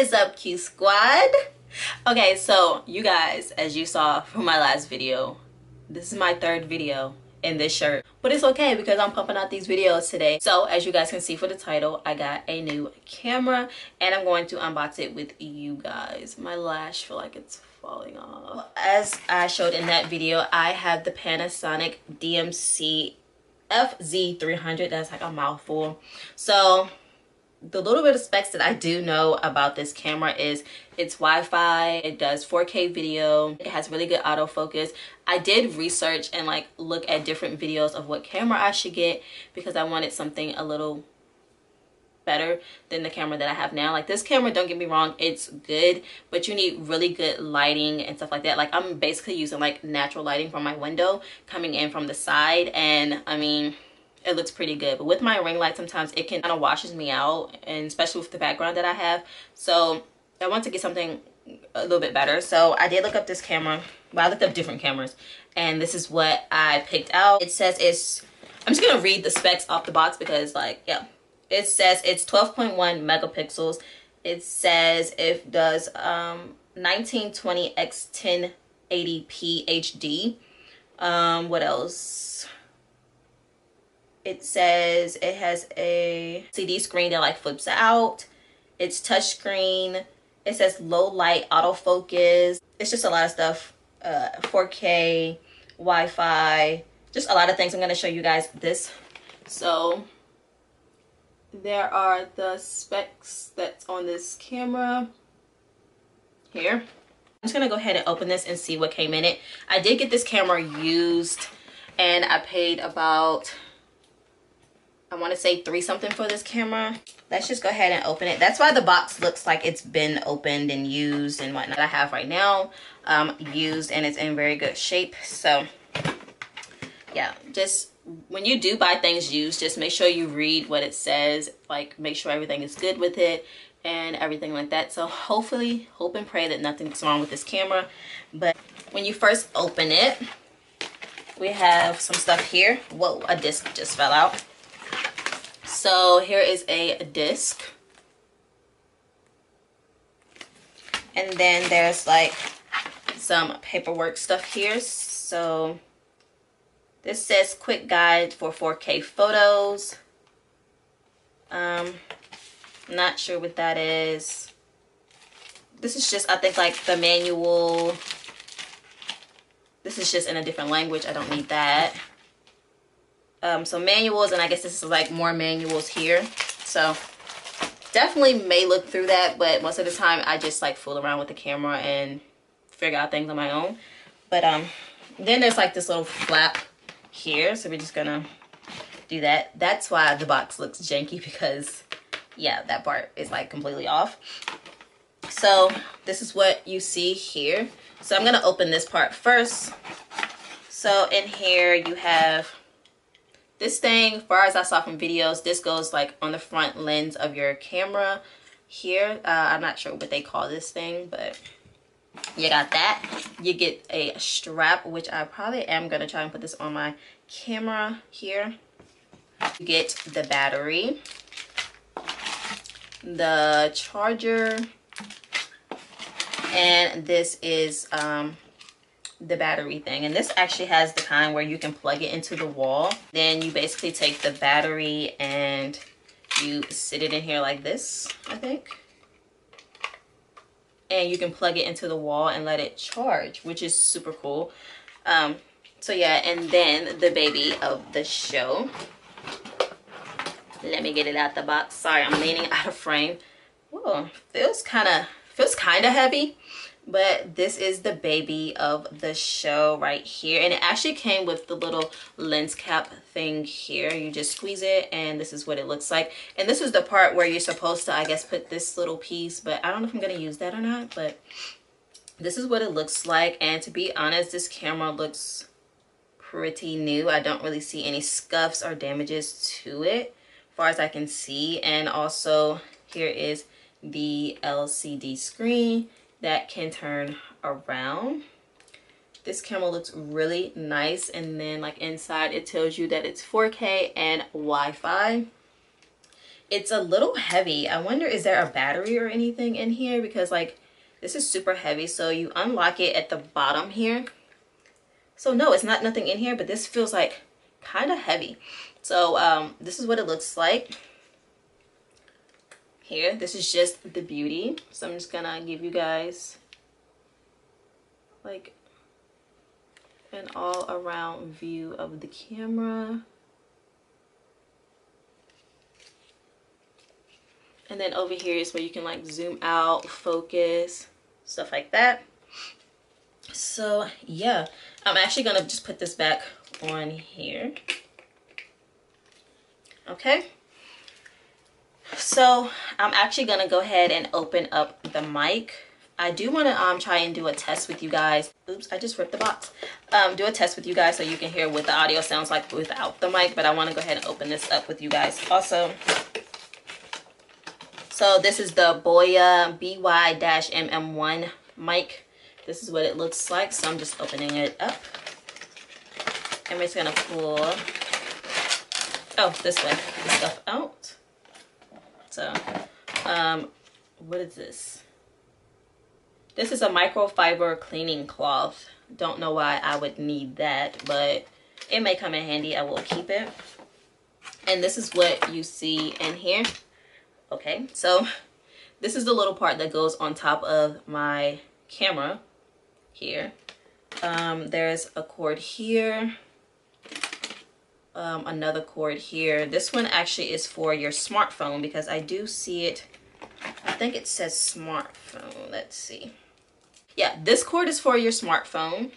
is up, Q Squad? Okay, so you guys, as you saw from my last video, this is my third video in this shirt, but it's okay because I'm pumping out these videos today. So as you guys can see for the title, I got a new camera and I'm going to unbox it with you guys. My lash feel like it's falling off. As I showed in that video, I have the Panasonic DMC FZ300. That's like a mouthful. So the little bit of specs that I do know about this camera is it's Wi-Fi, it does 4K video, it has really good autofocus. I did research and like look at different videos of what camera I should get because I wanted something a little better than the camera that I have now. Like this camera, don't get me wrong, it's good, but you need really good lighting and stuff like that. Like I'm basically using like natural lighting from my window coming in from the side, and I mean it looks pretty good. But with my ring light, sometimes it can kind of washes me out, and especially with the background that I have. So I want to get something a little bit better. So I did look up this camera. Well, I looked up different cameras, and this is what I picked out. It says it's, I'm just gonna read the specs off the box because like, yeah, it says it's 12.1 megapixels. It says it does 1920 x 1080p HD. What else? It says it has a CD screen that like flips out. It's touchscreen. It says low light autofocus. It's just a lot of stuff. 4K, Wi-Fi, just a lot of things. I'm going to show you guys this. So there are the specs that's on this camera here. I'm just going to go ahead and open this and see what came in it. I did get this camera used and I paid about, I want to say $3 something for this camera. Let's just go ahead and open it. That's why the box looks like it's been opened and used and whatnot. I have right now used, and it's in very good shape. So yeah, just when you do buy things used, just make sure you read what it says. Like make sure everything is good with it and everything like that. So hopefully, hope and pray that nothing's wrong with this camera. But when you first open it, we have some stuff here. Whoa, a disc just fell out. So here is a disc, and then there's like some paperwork stuff here. So this says quick guide for 4K photos. Not sure what that is. This is just, I think, like the manual. This is just in a different language. I don't need that. So manuals, and I guess this is like more manuals here. So definitely may look through that, but most of the time I just like fool around with the camera and figure out things on my own. But then there's like this little flap here, so we're just gonna do that. That's why the box looks janky, because yeah, that part is like completely off. So this is what you see here. So I'm gonna open this part first. So in here you have this thing. As far as I saw from videos, this goes like on the front lens of your camera here. I'm not sure what they call this thing, but you got that. You get a strap, which I probably am going to try and put this on my camera here. You get the battery, the charger, and this is the battery thing. And this actually has the kind where you can plug it into the wall. Then you basically take the battery and you sit it in here like this, I think, and you can plug it into the wall and let it charge, which is super cool. So yeah, and then the baby of the show, let me get it out the box. Sorry, I'm leaning out of frame. Whoa, feels kind of heavy. But this is the baby of the show right here, and it actually came with the little lens cap thing here. You just squeeze it and this is what it looks like. And this is the part where you're supposed to, I guess, put this little piece, but I don't know if I'm going to use that or not. But this is what it looks like, and to be honest, this camera looks pretty new. I don't really see any scuffs or damages to it as far as I can see. And also here is the LCD screen that can turn around. This camera looks really nice, and then like inside it tells you that it's 4K and Wi-Fi. it's a little heavy. I wonder, is there a battery or anything in here? Because like this is super heavy. So you unlock it at the bottom here. So no, it's not nothing in here, but this feels like kind of heavy. So this is what it looks like here. This is just the beauty. So I'm just gonna give you guys like an all around view of the camera. And then over here is where you can like zoom out, focus, stuff like that. So yeah, I'm actually gonna just put this back on here. Okay. So I'm actually gonna go ahead and open up the mic. I do want to try and do a test with you guys. Oops, I just ripped the box. Do a test with you guys so you can hear what the audio sounds like without the mic, but I want to go ahead and open this up with you guys also. So this is the Boya BY-MM1 mic. This is what it looks like. So I'm just opening it up. And we're just gonna pull, this way, the stuff out. So, what is this? This is a microfiber cleaning cloth. Don't know why I would need that, but it may come in handy. I will keep it. And this is what you see in here. Okay, so this is the little part that goes on top of my camera here. There's a cord here, another cord here. This one actually is for your smartphone because I do see it. I think it says smartphone. Let's see. Yeah, this cord is for your smartphone.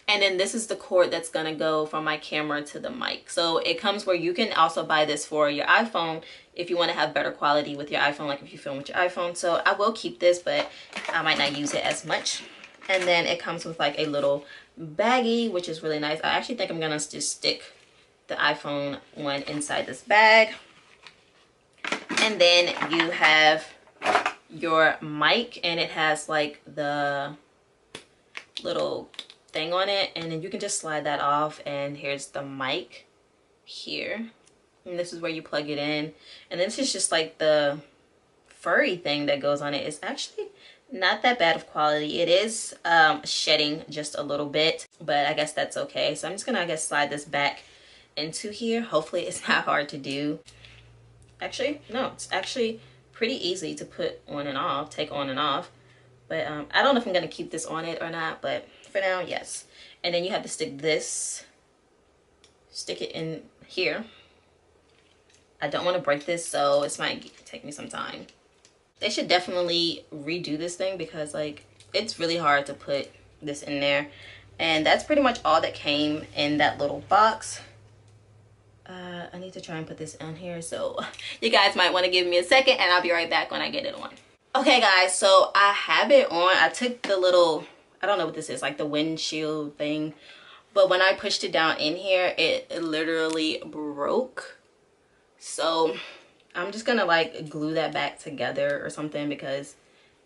And then this is the cord that's gonna go from my camera to the mic. So it comes where you can also buy this for your iPhone if you want to have better quality with your iPhone, like if you film with your iPhone. So I will keep this, but I might not use it as much. And then it comes with like a little baggie, which is really nice. I actually think I'm gonna just stick the iPhone one inside this bag. And then you have your mic, and it has like the little thing on it, and then you can just slide that off, and here's the mic here, and this is where you plug it in. And this is just like the furry thing that goes on it. It's actually not that bad of quality. It is shedding just a little bit, but I guess that's okay. So I'm just gonna, I guess, slide this back into here. Hopefully it's not hard to do. Actually, no, it's actually pretty easy to put on and off, take on and off. But I don't know if I'm gonna keep this on it or not, but for now, yes. And then you have to stick it in here. I don't want to break this, so this might take me some time. They should definitely redo this thing because like it's really hard to put this in there. And that's pretty much all that came in that little box. I need to try and put this on here, so you guys might want to give me a second and I'll be right back when I get it on. Okay guys, so I have it on. I took the little, I don't know what this is, like the windshield thing, but when I pushed it down in here, it literally broke. So I'm just gonna like glue that back together or something because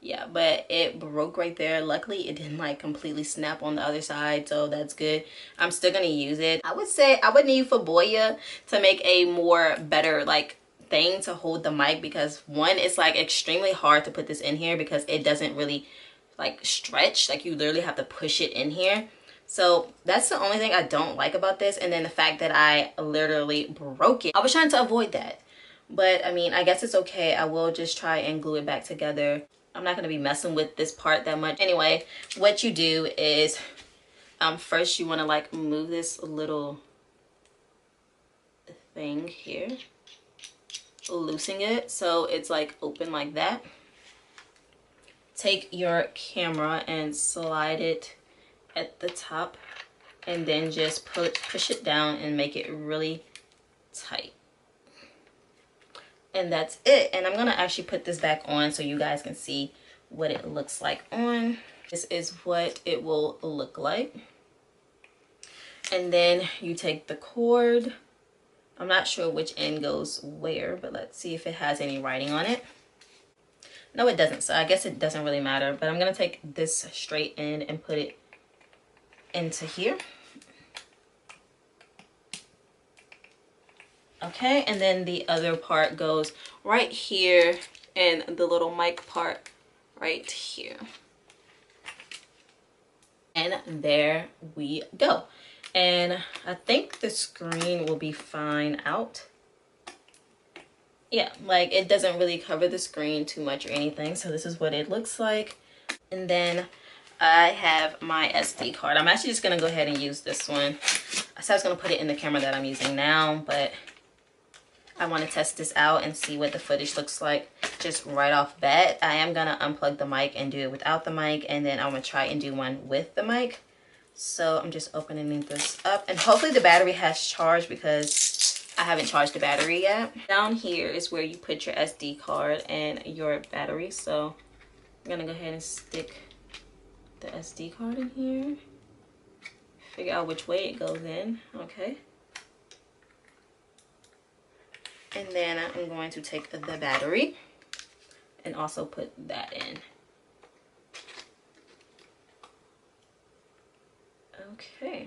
yeah, but it broke right there. Luckily it didn't like completely snap on the other side, so that's good. I'm still gonna use it. I would say I would need for Boya to make a more better like thing to hold the mic, because one, it's like extremely hard to put this in here because it doesn't really like stretch. Like you literally have to push it in here. So that's the only thing I don't like about this. And then the fact that I literally broke it. I was trying to avoid that, but I mean, I guess it's okay. I will just try and glue it back together. I'm not going to be messing with this part that much. Anyway, what you do is first you want to like move this little thing here, loosen it so it's like open like that. Take your camera and slide it at the top, and then just push it down and make it really tight. And that's it. And I'm gonna actually put this back on so you guys can see what it looks like on. This is what it will look like. And then you take the cord. I'm not sure which end goes where, but let's see if it has any writing on it. No, it doesn't, so I guess it doesn't really matter. But I'm gonna take this straight end and put it into here. Okay, and then the other part goes right here, and the little mic part right here. And there we go. And I think the screen will be fine out. Yeah, like it doesn't really cover the screen too much or anything. So this is what it looks like. And then I have my SD card. I'm actually just gonna go ahead and use this one. I said I was gonna put it in the camera that I'm using now, but I want to test this out and see what the footage looks like just right off bat. I am gonna unplug the mic and do it without the mic, and then I'm gonna try and do one with the mic. So I'm just opening this up, and hopefully the battery has charged because I haven't charged the battery yet. Down here is where you put your SD card and your battery. So I'm gonna go ahead and stick the SD card in here. Figure out which way it goes in. Okay. And then I'm going to take the battery and also put that in. Okay.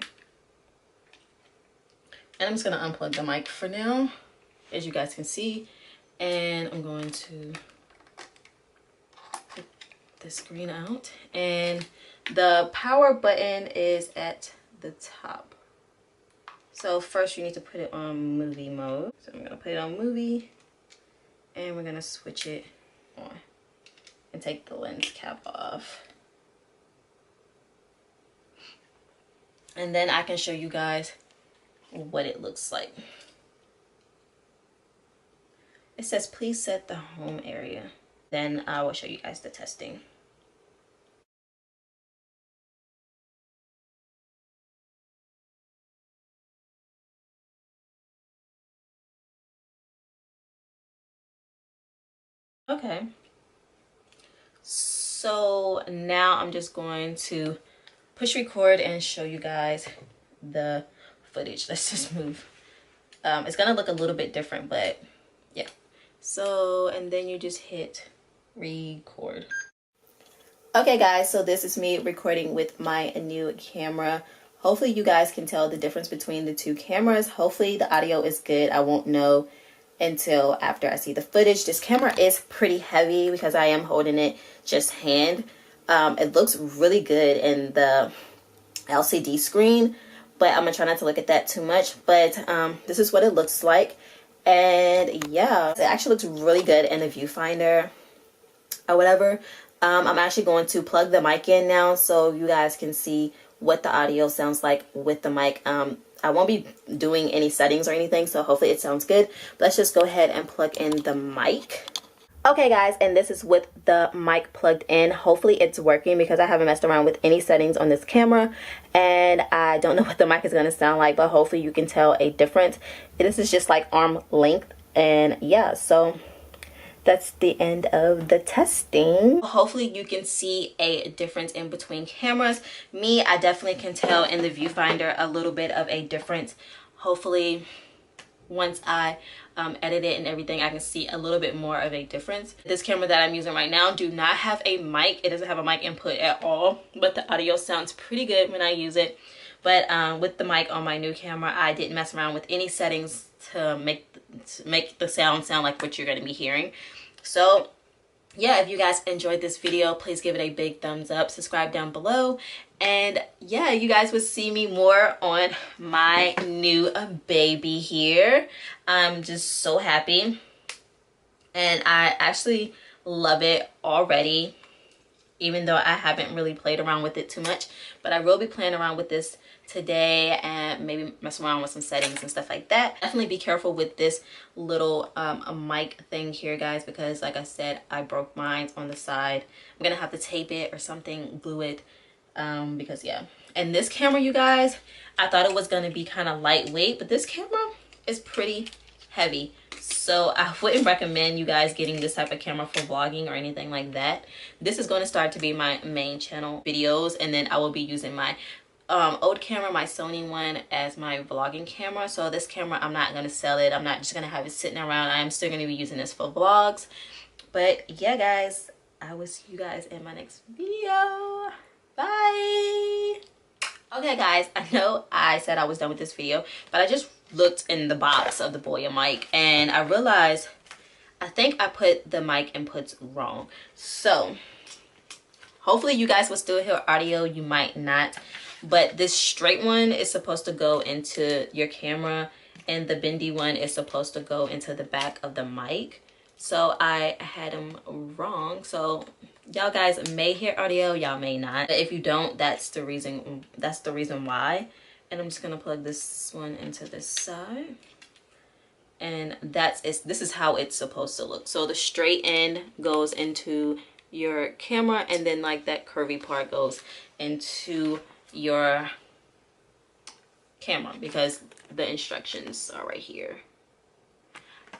And I'm just going to unplug the mic for now, as you guys can see. And I'm going to put the screen out. And the power button is at the top. So first you need to put it on movie mode. So I'm gonna put it on movie, and we're gonna switch it on and take the lens cap off. And then I can show you guys what it looks like. It says please set the home area. Then I will show you guys the testing. Okay, so now I'm just going to push record and show you guys the footage. Let's just move. It's gonna look a little bit different, but yeah. So, and then you just hit record. Okay guys, so this is me recording with my new camera. Hopefully you guys can tell the difference between the two cameras. Hopefully the audio is good. I won't know until after I see the footage. This camera is pretty heavy because I am holding it just hand. It looks really good in the LCD screen, but I'm gonna try not to look at that too much. But this is what it looks like, and yeah, it actually looks really good in the viewfinder or whatever. I'm actually going to plug the mic in now so you guys can see what the audio sounds like with the mic. I won't be doing any settings or anything, so hopefully it sounds good. But let's just go ahead and plug in the mic. Okay guys, and this is with the mic plugged in. Hopefully it's working because I haven't messed around with any settings on this camera, and I don't know what the mic is going to sound like, but hopefully you can tell a difference. This is just like arm length, and yeah, so that's the end of the testing. Hopefully you can see a difference in between cameras. Me, I definitely can tell in the viewfinder a little bit of a difference. Hopefully once I edit it and everything, I can see a little bit more of a difference. This camera that I'm using right now do not have a mic. It doesn't have a mic input at all, but the audio sounds pretty good when I use it. But with the mic on my new camera, I didn't mess around with any settings to make the sound like what you're going to be hearing. So yeah, if you guys enjoyed this video, please give it a big thumbs up, subscribe down below, and yeah, you guys will see me more on my new baby here. I'm just so happy, and I actually love it already, even though I haven't really played around with it too much. But I will be playing around with this today and maybe mess around with some settings and stuff like that. Definitely be careful with this little mic thing here, guys, because like I said, I broke mine on the side. I'm gonna have to tape it or something, glue it, because yeah. And this camera, you guys, I thought it was gonna be kind of lightweight, but this camera is pretty heavy. So I wouldn't recommend you guys getting this type of camera for vlogging or anything like that. This is going to start to be my main channel videos, and then I will be using my old camera, my Sony one, as my vlogging camera. So this camera, I'm not going to sell it. I'm not just going to have it sitting around. I am still going to be using this for vlogs. But yeah, guys, I will see you guys in my next video. Bye. Okay guys, I know I said I was done with this video, but I just looked in the box of the Boya mic and I realized I think I put the mic inputs wrong. So hopefully you guys will still hear audio, you might not. But this straight one is supposed to go into your camera and the bendy one is supposed to go into the back of the mic. So I had them wrong. So y'all guys may hear audio, y'all may not. If you don't, that's the reason why. And I'm just gonna plug this one into this side. And this is how it's supposed to look. So the straight end goes into your camera and then like that curvy part goes into your camera because the instructions are right here.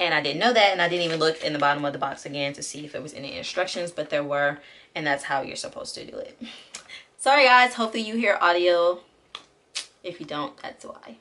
And I didn't know that, and I didn't even look in the bottom of the box again to see if there was any instructions, but there were, and that's how you're supposed to do it. Sorry guys, hopefully you hear audio. If you don't, that's why.